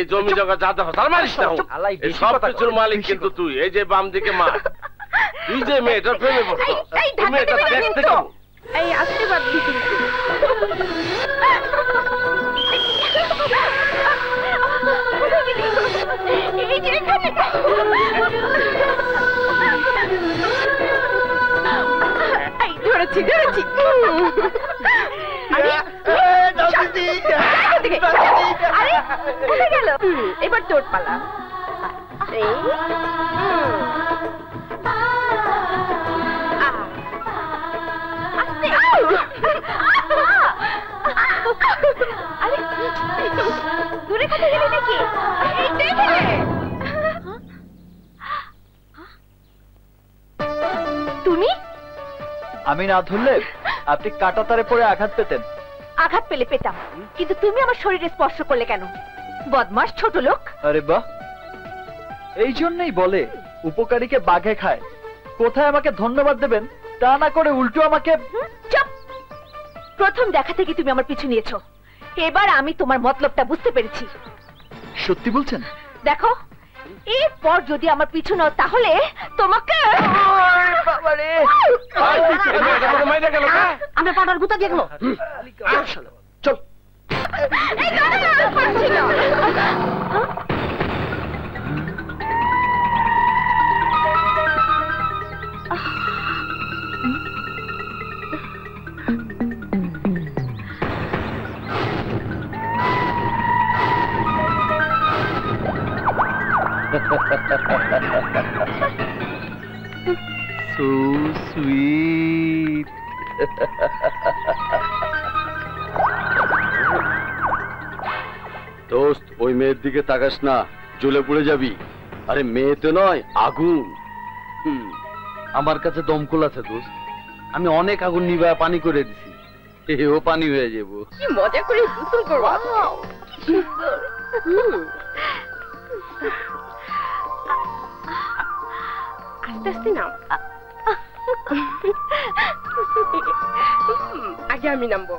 এই জমি জগা যা দেখো তার মারিস না। এই সব কিছুর মালিক কিন্তু তুই। এই যে বাম দিকে মা, তুই যে মেয়েটার প্রেমে পড়ছো, মেয়েটা দেখতে কেমন? এই আসতে পারবি কিন্তু। এই যে এখানে ধরেছি ধরেছি। আরে উঠে গেল। এবার তোর পালা। দূরে কোথায় গেলি নাকি? তুমি? আমি না ধরলে আপনি কাটা তারে পরে আঘাত পেতেন। আঘাত পেলে পেতাম, কিন্তু তুমি আমার শরীরে স্পর্শ করলে কেন? বদমাস ছোট লোক। আরে বাহ, এই জন্যই বলে উপকারীকে বাঘে খায়। কোথায় আমাকে ধন্যবাদ দেবেন তা না করে উল্টো আমাকে। চুপ! প্রথম দেখা থেকে তুমি আমার পিছু নিয়েছো, এবার আমি তোমার মতলবটা বুঝতে পেরেছি। সত্যি বলছেন? দেখো, এরপর যদি আমার পিছু নাও তাহলে তোমাকে। আমরা পাড়ার গুতা দিয়ে গেল। চল। So sweet. দোস্ত, ওই মেয়ের দিকে তাকাস না, জ্বলে পড়ে যাবি। আরে মেয়ে তো নয়, আগুন। আমার কাছে দমকল আছে দোস্ত, আমি অনেক আগুন নিভায় পানি করে দিছি। এও পানি হয়ে যাবো। কি মজা করে গোসল করব। আস্তে আস্তে নাও। আগে আমি নামবো।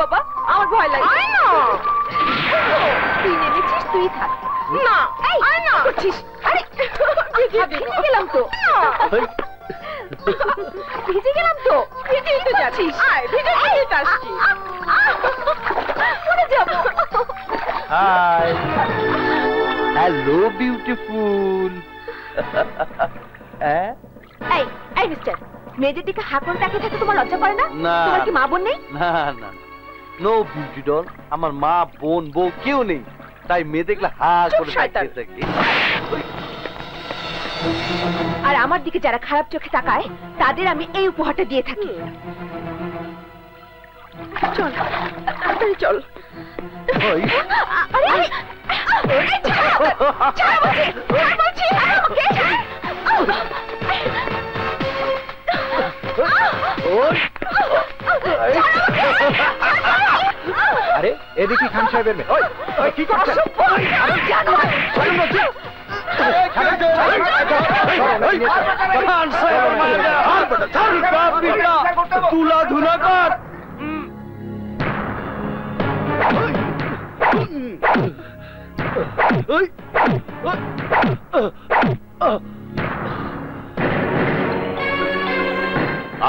বাবা, আমার ভয় লাগে। তুই নেমেছিস, তুই থাক। না করছিস। আরে ভিজে গেলাম তো। ভিজে গেলাম তো। ভিজেই তো যাচ্ছিস। ভিজে আসছি। পড়ে যাবো। Hi, hello beautiful. এই এই মিস্টার, মেয়েদের দিকে হাঁকন তাকিয়ে থাকে তোমার লজ্জা করে না? তোমার কি মা বোন নেই? না না, নো বিউটি ডল। আমার মা বোন বউ কেউ নেই, তাই মেয়ে দেখলে হা করে তাকিয়ে থাকি। আর আমার দিকে যারা খারাপ চোখে তাকায় তাদের আমি এই উপহারটা দিয়ে থাকি। চল তাড়াতাড়ি চল। আরে এদিকে খান সাহেবের মেয়ে। কি করছেন? তুলা ধুলা কর।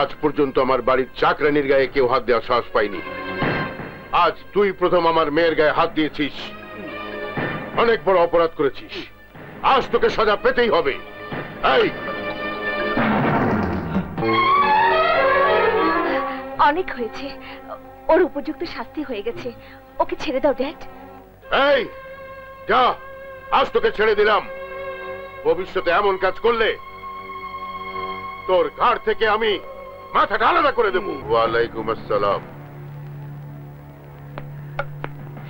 আজ পর্যন্ত আমার বাড়ির চাকরানির গায়ে কেউ হাত দেওয়ার সাহস পাইনি। আজ তুই প্রথম আমার মেয়ের গায়ে হাত দিয়েছিস। অনেক বড় অপরাধ করেছিস, আজ তোকে সাজা পেতেই হবে। এই অনেক হয়েছে, ওর উপযুক্ত শাস্তি হয়ে গেছে, ওকে ছেড়ে দাও ড্যাড। এই যা, আজ তোকে ছেড়ে দিলাম। ভবিষ্যতে এমন কাজ করলে তোর ঘাড় থেকে আমি মাথাটা আলাদা করে দেব। ওয়ালাইকুম আসসালাম।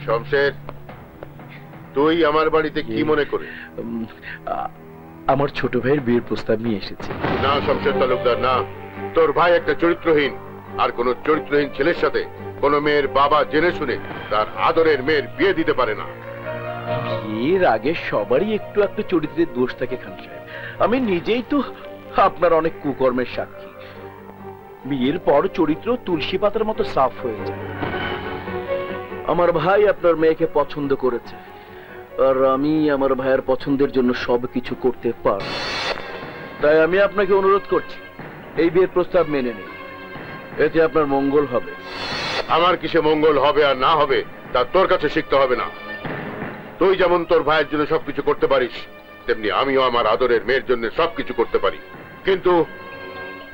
শমশের, তুই আমার বাড়িতে কি মনে করে? আমার ছোট ভাইয়ের বিয়ের প্রস্তাব নিয়ে এসেছি। না শমশের তালুকদার, না। তোর ভাই একটা চরিত্রহীন, আর কোন চরিত্রহীন ছেলের সাথে কোন মেয়ের বাবা জেনে শুনে তার আদরের মেয়ের বিয়ে দিতে পারে না। বিয়ের আগে সবারই একটু একটু চরিত্রের দোষ থাকে খান সাহেব। আমি নিজেই তো আপনার অনেক কুকর্মের সাক্ষী। বিয়ের পর চরিত্র তুলসী পাতার মতো সাফ হয়ে যায়। আমার ভাই আপনার মেয়েকে পছন্দ করেছে, আর আমি আমার ভাইয়ের পছন্দের জন্য সবকিছু করতে পারি। তাই আমি আপনাকে অনুরোধ করছি, এই বিয়ের প্রস্তাব মেনে নিন, এতে আপনার মঙ্গল হবে। আমার কিসে মঙ্গল হবে আর না হবে তা তোর কাছে শিখতে হবে না। তুই যেমন তোর ভাইয়ের জন্য সবকিছু করতে পারিস, তেমনি আমিও আমার আদরের মেয়ের জন্য সবকিছু করতে পারি। কিন্তু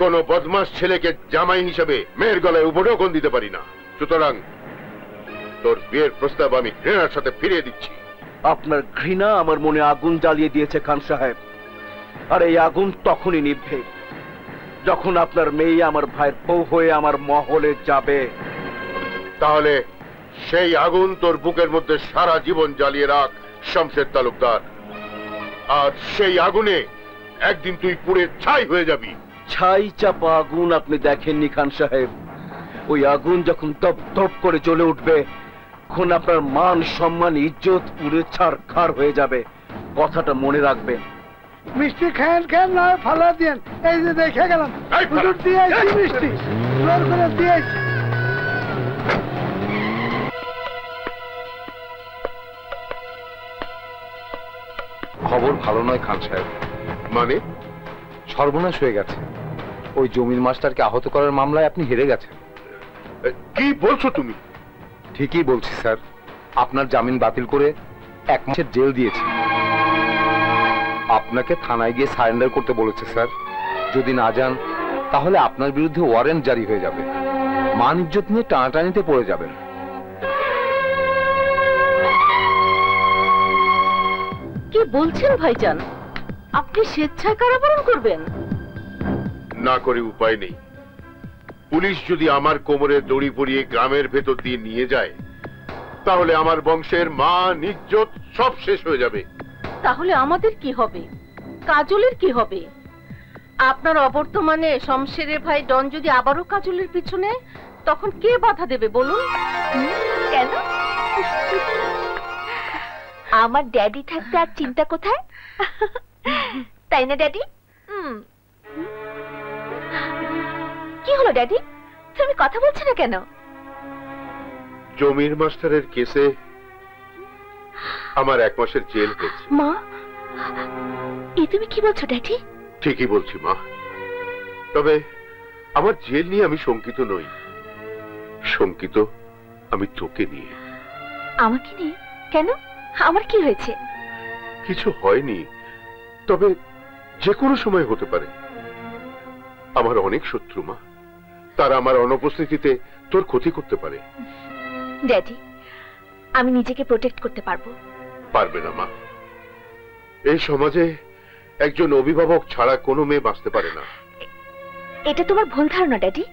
কোন বদমাস ছেলেকে জামাই হিসেবে মেয়ের গলায় উপঢৌকন দিতে পারি না। সুতরাং তোর বিয়ের প্রস্তাব আমি ঘৃণার সাথে ফিরিয়ে দিচ্ছি। আপনার ঘৃণা আমার মনে আগুন জ্বালিয়ে দিয়েছে খান সাহেব, আর এই আগুন তখনই নিভবে যখন আপনার মেয়ে আমার ভাইয়ের বউ হয়ে আমার মহলে যাবে। তাহলে সেই আগুন তোর বুকের মধ্যে সারা জীবন জ্বালিয়ে রাখ শমশের তালুকদার, আর সেই আগুনে একদিন তুই পুড়ে ছাই হয়ে যাবি। ছাই চাপা আগুন আপনি দেখেননি খান সাহেব, ওই আগুন যখন দপ দপ করে জ্বলে উঠবে তখন আপনার মান সম্মান ইজ্জত পুড়ে ছারখার হয়ে যাবে। কথাটা মনে রাখবেন। মিষ্টি খান খান না ফালা দেন, এই যে দেখে গেলাম হুজুর দিয়েছি মিষ্টি, জোর করে দিয়েছি। খবর ভালো নয় খান সাহেব। মানে? সর্বনাশ হয়ে গেছে। ওই জমির মাস্টারকে আহত করার মামলায় আপনি হেরে গেছেন। কি বলছো তুমি? ঠিকই বলছি স্যার, আপনার জামিন বাতিল করে 1 মাসের জেল দিয়েছে। আপনাকে থানায় গিয়ে সারেন্ডার করতে বলেছে স্যার। যদি না যান তাহলে আপনার বিরুদ্ধে ওয়ারেন্ট জারি হয়ে যাবে, মান ইজ্জত নিয়ে টানাটানিতে পড়ে যাবেন। কি বলছেন ভাইজান, আপনি স্বেচ্ছায় কারাবরণ করবেন? না করে উপায় নেই। পুলিশ যদি আমার কোমরে দড়ি পরিয়ে গ্রামের ভেতর দিয়ে নিয়ে যায় তাহলে আমার বংশের মান ইজ্জত সব শেষ হয়ে যাবে। তাহলে আমাদের কি হবে? কাজলের কি হবে? আপনার অবর্তমানে শমশেরের ভাই ডন যদি আবারও কাজলের পিছনে, তখন কে বাধা দেবে বলুন? কেন? আমার ড্যাডি থাকতে আর চিন্তা কোথায়, তাই না ড্যাডি? কি হলো ড্যাডি, তুমি কথা বলছো না কেন? জমির মাস্টারের কেসে আমার 1 মাসের জেল হয়েছে। মা, এ তুমি কি বলছো ড্যাডি? ঠিকই বলছি মা, তবে আমার জেল নিয়ে আমি শঙ্কিত নই। শঙ্কিত আমি তোকে নিয়ে। আমাকে নিয়ে? কেন, আমার কি হয়েছে? কিছু হয়নি, তবে যে কোনো সময় হতে পারে। আমার অনেক শত্রু মা, তারা আমার অনুপস্থিতিতে তোর ক্ষতি করতে পারে। ড্যাডি, আমি নিজেকে প্রোটেক্ট করতে পারবো। পারবে না মা, এই সমাজে একজন অভিভাবক ছাড়া কোনো মেয়ে বাঁচতে পারে না। এটা তোমার ভুল ধারণা ড্যাডি।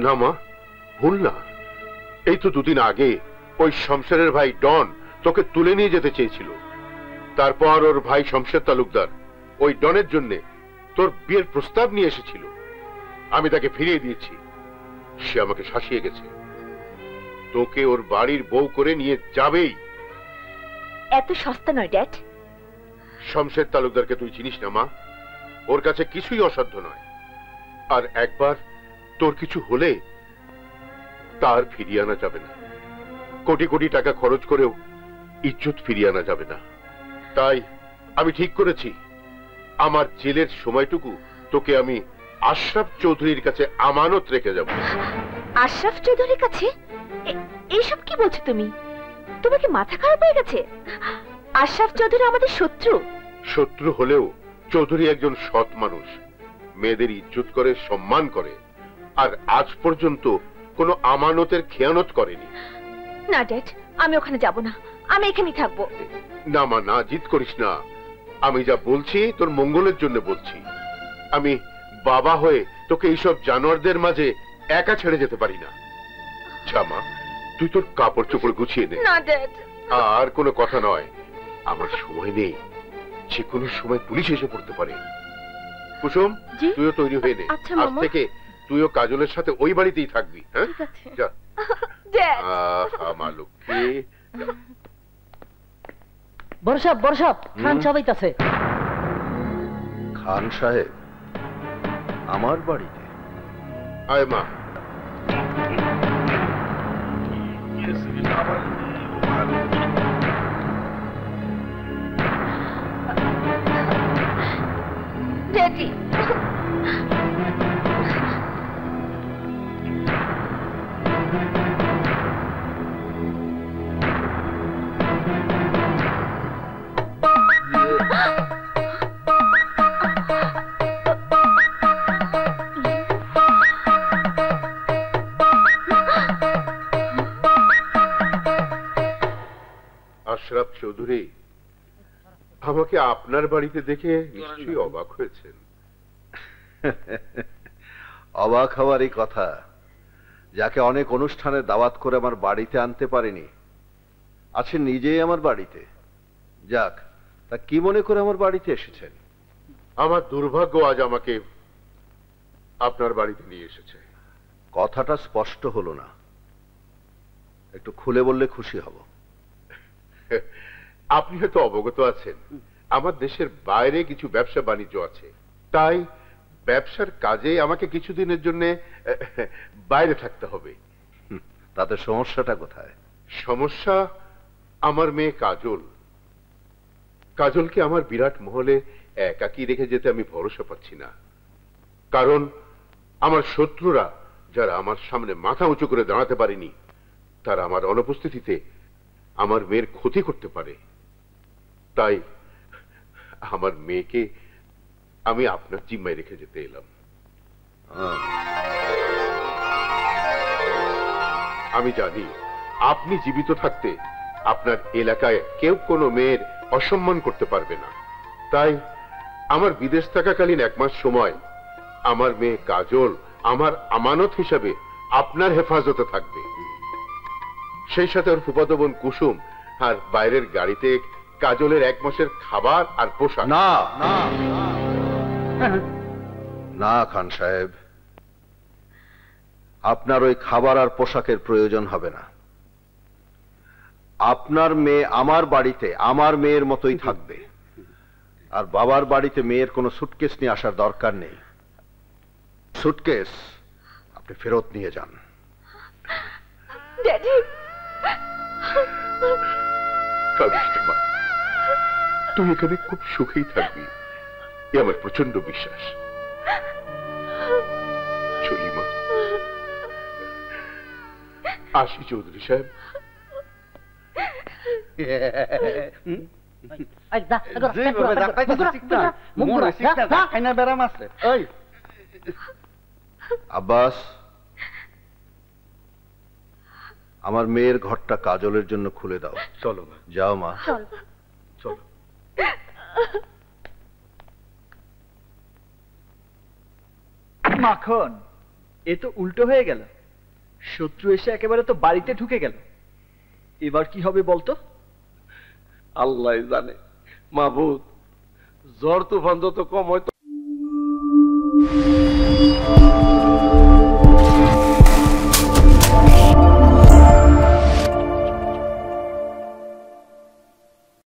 না মা, ভুল না। এই তো 2 দিন আগে ওই শমশেরের ভাই ডন তোকে তুলে নিয়ে যেতে চেয়েছিল। তারপর ওর ভাই শমশের তালুকদার ওই ডনের জন্য তোর বিয়ের প্রস্তাব নিয়ে এসেছিল। আমি তাকে ফিরিয়ে দিয়েছি, সে আমাকে শাসিয়ে গেছে। তোকে ওর বাড়ির বউ করে নিয়ে যাবেই। এত সস্তা নয় ড্যাড। শমশের তালুকদারকে তুই চিনিস না মা, ওর কাছে কিছুই অসাধ্য নয়। আর একবার তোর কিছু হলে তার ফিরিয়ে আনা যাবে না। কোটি কোটি টাকা খরচ করেও ইজ্জত ফিরিয়ে আনা যাবে না। তাই আমি ঠিক করেছি, আমার জেলের সময়টুকু তোকে আমি আশরাফ চৌধুরীর কাছে আমানত রেখে যাব। আশরাফ চৌধুরীর কাছে? এইসব কি বলছো তুমি? তোমার কি মাথা খারাপ হয়ে গেছে? আশরাফ চৌধুরী আমাদের শত্রু। শত্রু হলেও চৌধুরী একজন সৎ মানুষ, মেয়েদের ইজ্জত করে, সম্মান করে, আর আজ পর্যন্ত কোনো আমানতের খেয়ানত করেনি। না ড্যাড, আমি ওখানে যাব না, আমি এখানেই থাকবো। না মা, না, জিদ করিস না। আমি যা বলছি তোর মঙ্গলের জন্য বলছি। আমি বাবা হয়ে তোকে এইসব জানোয়ারদের মাঝে একা ছেড়ে যেতে পারি না। যা মা, তুই তোর কাপড় চোপড় গুছিয়ে নে। না ড্যাড। আর কোনো কথা নয়, আমার সময় নেই, যে কোনো সময় পুলিশ এসে পড়তে পারে। কুসুম, তুইও তৈরি হয়ে নে। আজ থেকে তুইও কাজলের সাথে ওই বাড়িতেই থাকবি। হ্যাঁ, যা। আমার লক্ষ্মী। বর্ষাপ খান সবাই আছে। খান সাহেব আমার বাড়িতে? আয় মা। ড্যাডি, আশরাফ চৌধুরী, আমাকে আপনার বাড়িতে দেখে নিশ্চয়ই অবাক হয়েছেন। অবাক হওয়ারই কথা, যাকে অনেক অনুষ্ঠানে দাওয়াত করে আমার বাড়িতে আনতে পারিনি, আছেন নিজেই আমার বাড়িতে। যাক, তা কি মনে করে আমার বাড়িতে এসেছেন? আমার দুর্ভাগ্য আজ আমাকে আপনার বাড়িতে নিয়ে এসেছে। কথাটা স্পষ্ট হলো না, একটু খুলে বললে খুশি হব। আপনি হয়তো অবগত আছেন, আমার দেশের বাইরে কিছু ব্যবসা বাণিজ্য আছে, তাই ব্যবসার কাজে আমাকে কিছুদিনের জন্য বাইরে থাকতে হবে। তাতে সমস্যাটা কোথায়? সমস্যা আমার মেয়ে কাজল। কাজলকে আমার বিরাট মহলে একাকী রেখে যেতে আমি ভরসা পাচ্ছি না, কারণ আমার শত্রুরা, যারা আমার সামনে মাথা উঁচু করে দাঁড়াতে পারেনি, তারা আমার অনুপস্থিতিতে আমার মেয়ের ক্ষতি করতে পারে। তাই আমার মেয়েকে আমি আপনার জিম্মায় রেখে যেতে এলাম। আমি জানি আপনি জীবিত থাকতে আপনার এলাকায় কেউ কোনো মেয়ের অসম্মান করতে পারবে না, তাই আমার বিদেশ থাকাকালীন 1 মাস সময় আমার মেয়ে কাজল আমার আমানত হিসাবে আপনার হেফাজতে থাকবে। সেই সাথে ওর ফুফাতো বোন কুসুম আর বাইরের গাড়িতে কাজলের 1 মাসের খাবার আর পোশাক। না না না খান সাহেব, আপনার ওই খাবার আর পোশাকের প্রয়োজন হবে না। আপনার মেয়ে আমার বাড়িতে আমার মেয়ের মতোই থাকবে, আর বাবার বাড়িতে মেয়ের কোনো সুটকেস নিয়ে আসার দরকার নেই। সুটকেস আপনি ফেরত নিয়ে যান। ড্যাডি, তুই এখানে খুব সুখেই থাকবি, এ আমার প্রচন্ড বিশ্বাস। চলি মা, আসি চৌধুরী সাহেব। আব্বাস, আমার মেয়ের ঘরটা কাজলের জন্য খুলে দাও। চলো মা, যাও মা, চলো। মাখন, এ তো উল্টো হয়ে গেল। শত্রু এসে একেবারে তো বাড়িতে ঢুকে গেল। এবার কি হবে বলতো? আল্লাহ জানে। মাহবুব, ঝড় তুফান যত কম হয়